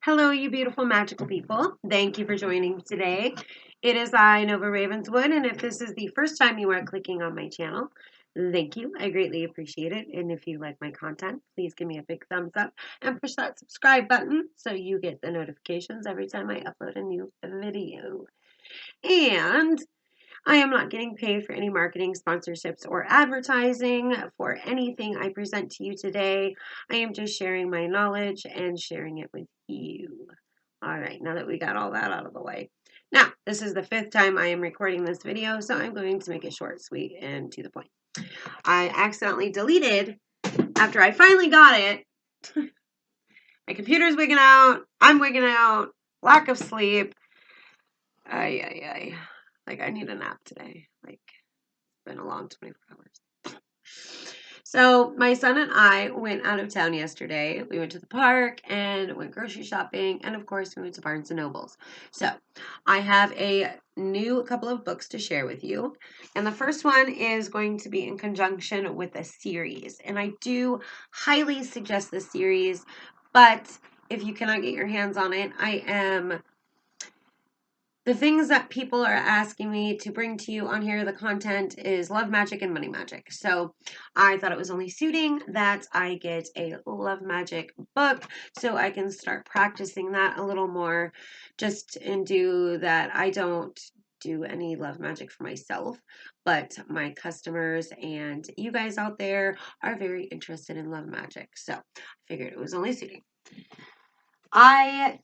Hello, you beautiful magical people. Thank you for joining today. It is I, Nova Ravenswood, and if this is the first time you are clicking on my channel, thank you. I greatly appreciate it. And if you like my content, please give me a big thumbs up and push that subscribe button so you get the notifications every time I upload a new video. And I am not getting paid for any marketing, sponsorships, or advertising for anything I present to you today. I am just sharing my knowledge and sharing it with you. All right, now that we got all that out of the way. Now, this is the 5th time I am recording this video, so I'm going to make it short, sweet, and to the point. I accidentally deleted, after I finally got it, my computer's wigging out, I'm wigging out, lack of sleep. Like, I need a nap today. Like, it's been a long 24 hours. So my son and I went out of town yesterday. We went to the park and went grocery shopping. And of course, we went to Barnes & Nobles. So I have a couple of books to share with you. And the first one is going to be in conjunction with a series. And I do highly suggest this series. But if you cannot get your hands on it, the things that people are asking me to bring to you on here, the content is love magic and money magic. So I thought it was only suiting that I get a love magic book so I can start practicing that a little more and do that. I don't do any love magic for myself, but my customers and you guys out there are very interested in love magic. So I figured it was only suiting. I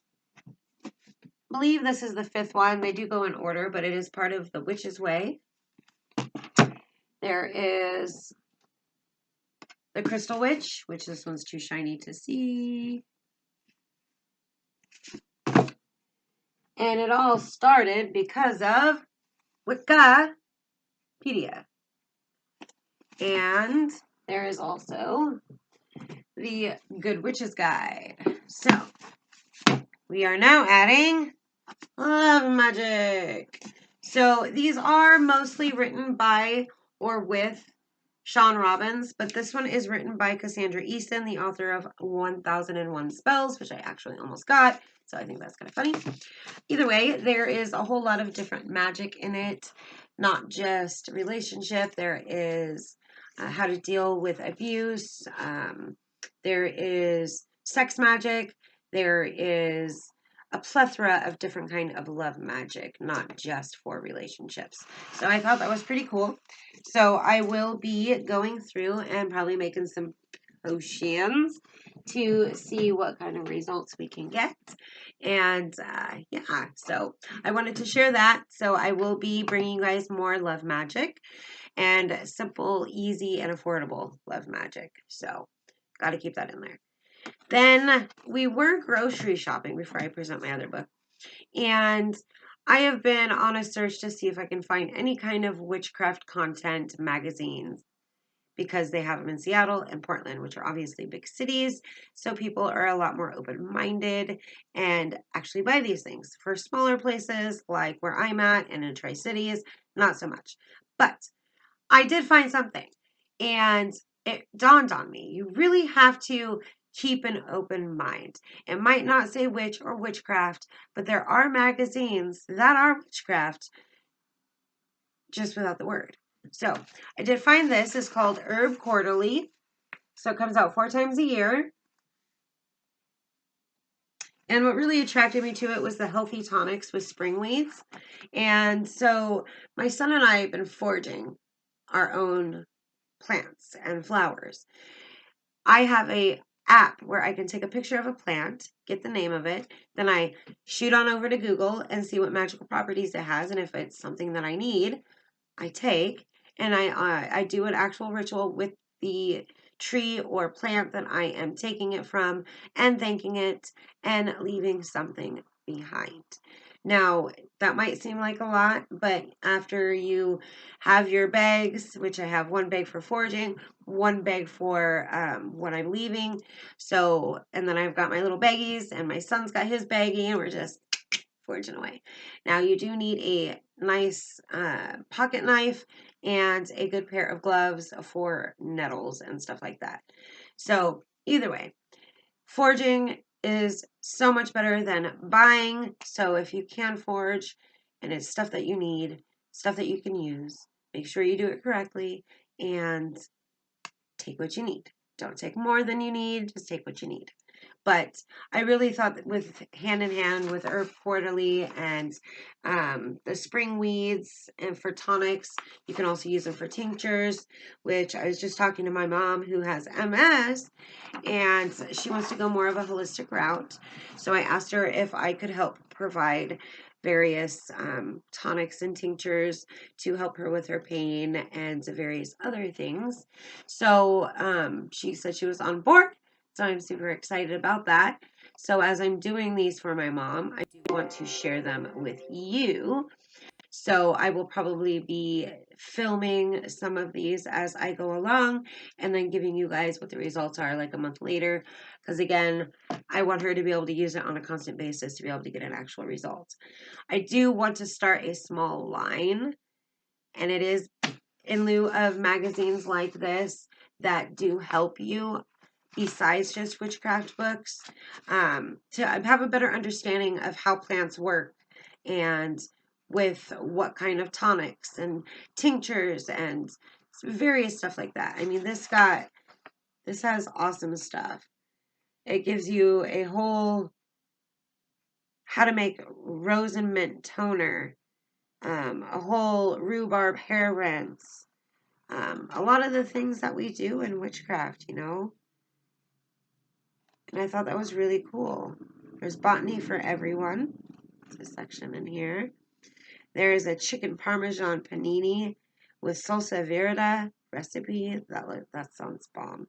believe this is the 5th one. They do go in order, but it is part of the Witch's Way. There is the Crystal Witch, which this one's too shiny to see. And it all started because of Wikipedia. And there is also the Good Witch's Guide. So we are now adding love magic. So these are mostly written by or with Sean Robbins, but this one is written by Cassandra Eason, the author of 1001 Spells, which I actually almost got, so I think that's kind of funny. Either way, there is a whole lot of different magic in it, not just relationship. There is how to deal with abuse. There is sex magic. There is a plethora of different kind of love magic, not just for relationships. So I thought that was pretty cool. So I will be going through and probably making some potions to see what kind of results we can get. And yeah, so I wanted to share that. So I will be bringing you guys more love magic and simple, easy, and affordable love magic. So got to keep that in there. Then we were grocery shopping before I present my other book. And I have been on a search to see if I can find any kind of witchcraft content magazines because they have them in Seattle and Portland, which are obviously big cities. So people are a lot more open-minded and actually buy these things. For smaller places like where I'm at and in Tri-Cities, not so much. But I did find something and it dawned on me. You really have to keep an open mind. It might not say witch or witchcraft, but there are magazines that are witchcraft just without the word. So I did find this. It's called Herb Quarterly. So it comes out 4 times a year. And what really attracted me to it was the healthy tonics with spring weeds. And so my son and I have been foraging our own plants and flowers. I have a app where I can take a picture of a plant, get the name of it, then I shoot on over to Google and see what magical properties it has, and if it's something that I need, I take and I do an actual ritual with the tree or plant that I am taking it from and thanking it and leaving something behind. Now, that might seem like a lot, but after you have your bags, which I have 1 bag for foraging, 1 bag for what I'm leaving. So, and then I've got my little baggies and my son's got his baggie and we're just foraging away. Now, you do need a nice pocket knife and a good pair of gloves for nettles and stuff like that. So, either way, foraging is so much better than buying. So if you can forge and it's stuff that you need, stuff that you can use, make sure you do it correctly and take what you need. Don't take more than you need, just take what you need. But I really thought that with hand in hand with Herb Quarterly and the spring weeds and for tonics, you can also use them for tinctures, which I was just talking to my mom who has MS and she wants to go more of a holistic route. So I asked her if I could help provide various tonics and tinctures to help her with her pain and various other things. So she said she was on board. So I'm super excited about that. So as I'm doing these for my mom, I do want to share them with you. So I will probably be filming some of these as I go along and then giving you guys what the results are like a month later. Because again, I want her to be able to use it on a constant basis to be able to get an actual result. I do want to start a small line, and it is in lieu of magazines like this that do help you besides just witchcraft books, to have a better understanding of how plants work and with what kind of tonics and tinctures and various stuff like that. I mean, this has awesome stuff. It gives you a whole how to make rose and mint toner, a whole rhubarb hair rinse, a lot of the things that we do in witchcraft, you know. And I thought that was really cool. There's botany for everyone. There's a section in here. There is a chicken parmesan panini with salsa verde recipe. That sounds bomb.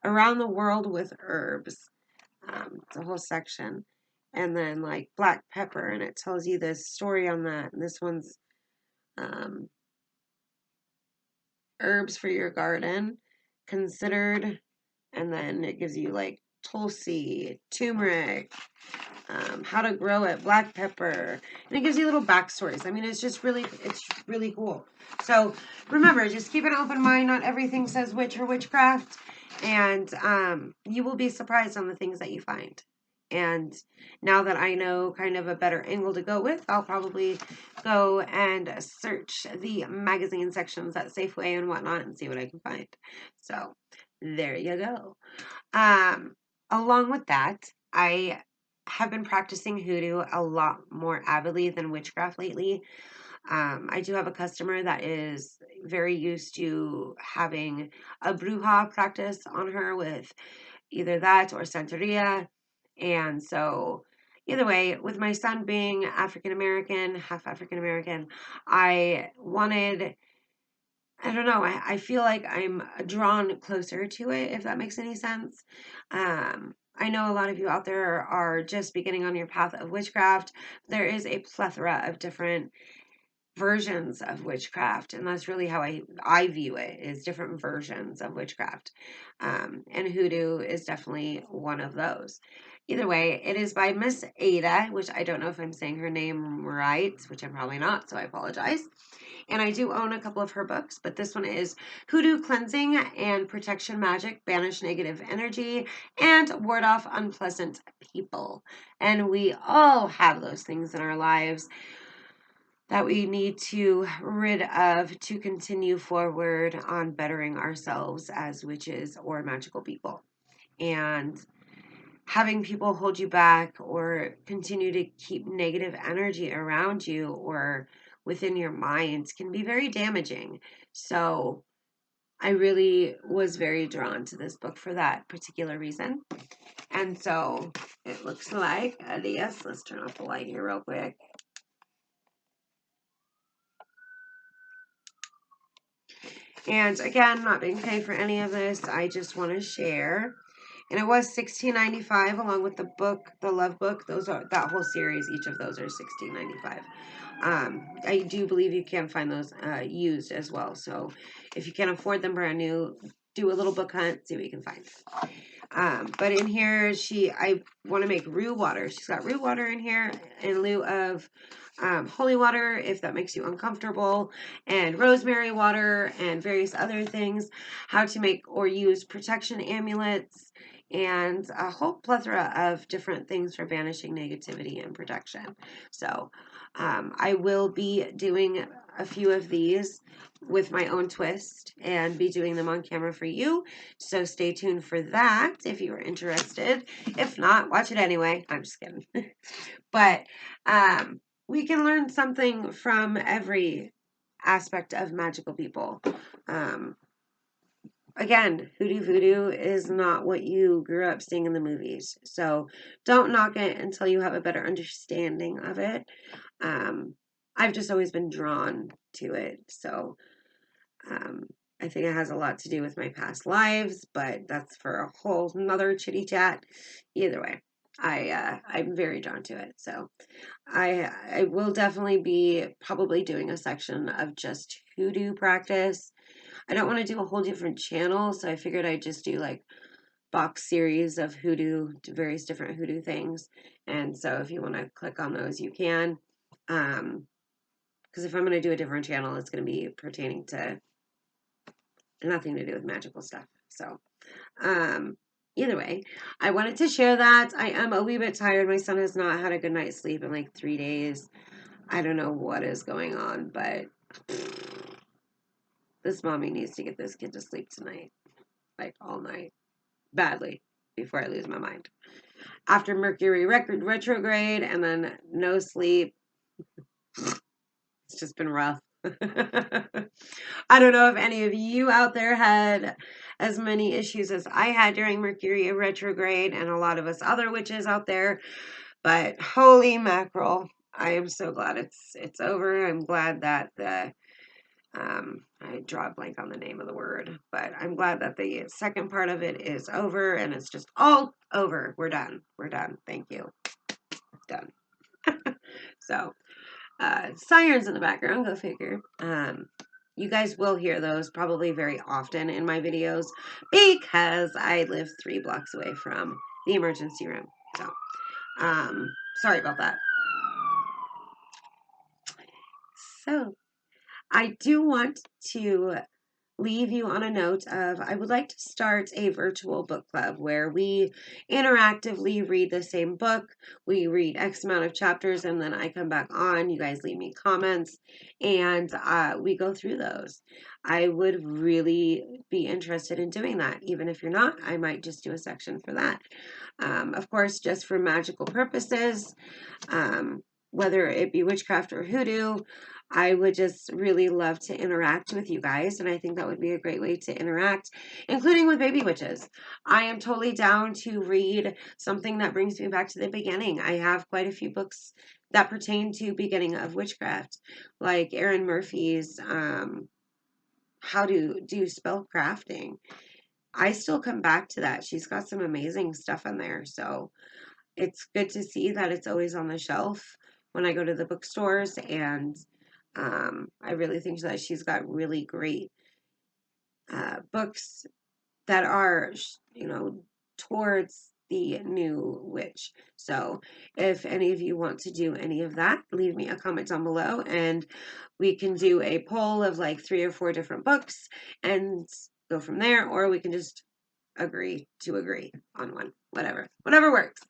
Around the world with herbs. It's a whole section. And then like black pepper, and it tells you the story on that. And this one's herbs for your garden considered. And then it gives you like tulsi, turmeric, how to grow it, black pepper, and it gives you little backstories. I mean, it's really cool. So remember, just keep an open mind. Not everything says witch or witchcraft, and you will be surprised on the things that you find. And now that I know kind of a better angle to go with, I'll probably go and search the magazine sections at Safeway and whatnot and see what I can find. So there you go. Along with that, I have been practicing hoodoo a lot more avidly than witchcraft lately. I do have a customer that is very used to having a bruja practice on her with either that or Santeria. And so, either way, with my son being African American, half African American, I wanted, I don't know, I feel like I'm drawn closer to it, if that makes any sense. I know a lot of you out there are just beginning on your path of witchcraft. There is a plethora of different versions of witchcraft, and that's really how I view it, is different versions of witchcraft. And hoodoo is definitely one of those. Either way, it is by Miss Aida, which I don't know if I'm saying her name right, which I'm probably not, so I apologize. And I do own a couple of her books, but this one is Hoodoo Cleansing and Protection Magic, Banish Negative Energy, and Ward Off Unpleasant People. And we all have those things in our lives that we need to rid of to continue forward on bettering ourselves as witches or magical people. And having people hold you back or continue to keep negative energy around you or within your mind can be very damaging. So I really was very drawn to this book for that particular reason. And so it looks like, yes, let's turn off the light here real quick. And again, not being paid for any of this, I just want to share. And it was $16.95 along with the book, the Love Book. Those are that whole series. Each of those are $16.95. I do believe you can find those used as well. So if you can't afford them brand new, do a little book hunt, see what you can find. But in here, I want to make rue water. She's got rue water in here in lieu of holy water, if that makes you uncomfortable, and rosemary water and various other things. How to make or use protection amulets and a whole plethora of different things for banishing negativity and protection. So I will be doing a few of these with my own twist and be doing them on camera for you. So stay tuned for that if you are interested. If not, watch it anyway. I'm just kidding. But we can learn something from every aspect of magical people. Again, hoodoo voodoo is not what you grew up seeing in the movies. So don't knock it until you have a better understanding of it. I've just always been drawn to it. So I think it has a lot to do with my past lives, but that's for a whole nother chitty chat. Either way, I'm very drawn to it. So I will definitely be probably doing a section of just hoodoo practice. I don't want to do a whole different channel, so I figured I'd just do like box series of hoodoo, various different hoodoo things. And so if you want to click on those, you can. Because if I'm going to do a different channel, it's going to be pertaining to nothing to do with magical stuff. So, either way, I wanted to share that. I am a wee bit tired. My son has not had a good night's sleep in like 3 days. I don't know what is going on, but this mommy needs to get this kid to sleep tonight, like all night, badly, before I lose my mind. After Mercury retrograde and then no sleep, it's just been rough. I don't know if any of you out there had as many issues as I had during Mercury retrograde and a lot of us other witches out there, but holy mackerel, I am so glad it's over. I'm glad that I draw a blank on the name of the word, but I'm glad that the second part of it is over and it's just all over. We're done. We're done. Thank you. Done. So, sirens in the background, go figure. You guys will hear those probably very often in my videos because I live 3 blocks away from the emergency room. So, sorry about that. So, I do want to leave you on a note of I would like to start a virtual book club where we interactively read the same book. We read X amount of chapters and then I come back on. You guys leave me comments and we go through those. I would really be interested in doing that. Even if you're not, I might just do a section for that. Of course, just for magical purposes, whether it be witchcraft or hoodoo, I would just really love to interact with you guys, and I think that would be a great way to interact, including with baby witches. I am totally down to read something that brings me back to the beginning. I have quite a few books that pertain to beginning of witchcraft, like Erin Murphy's How to Do Spell Crafting. I still come back to that. She's got some amazing stuff in there, so it's good to see that it's always on the shelf when I go to the bookstores, and I really think that she's got really great books that are, towards the new witch. So if any of you want to do any of that, leave me a comment down below and we can do a poll of like 3 or 4 different books and go from there, or we can just agree to agree on one. Whatever works.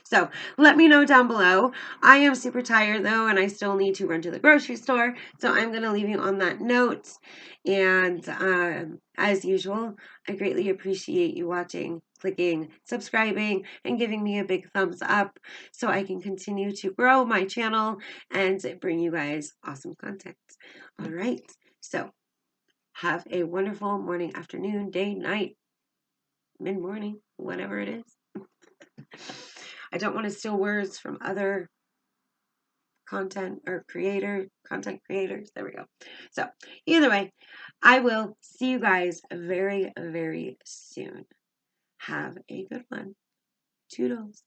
So let me know down below. I am super tired though, and I still need to run to the grocery store. So I'm going to leave you on that note. And as usual, I greatly appreciate you watching, clicking, subscribing, and giving me a big thumbs up so I can continue to grow my channel and bring you guys awesome content. All right. So have a wonderful morning, afternoon, day, night, mid-morning, whatever it is. I don't want to steal words from other content creators. There we go. So either way, I will see you guys very, very soon. Have a good one. Toodles.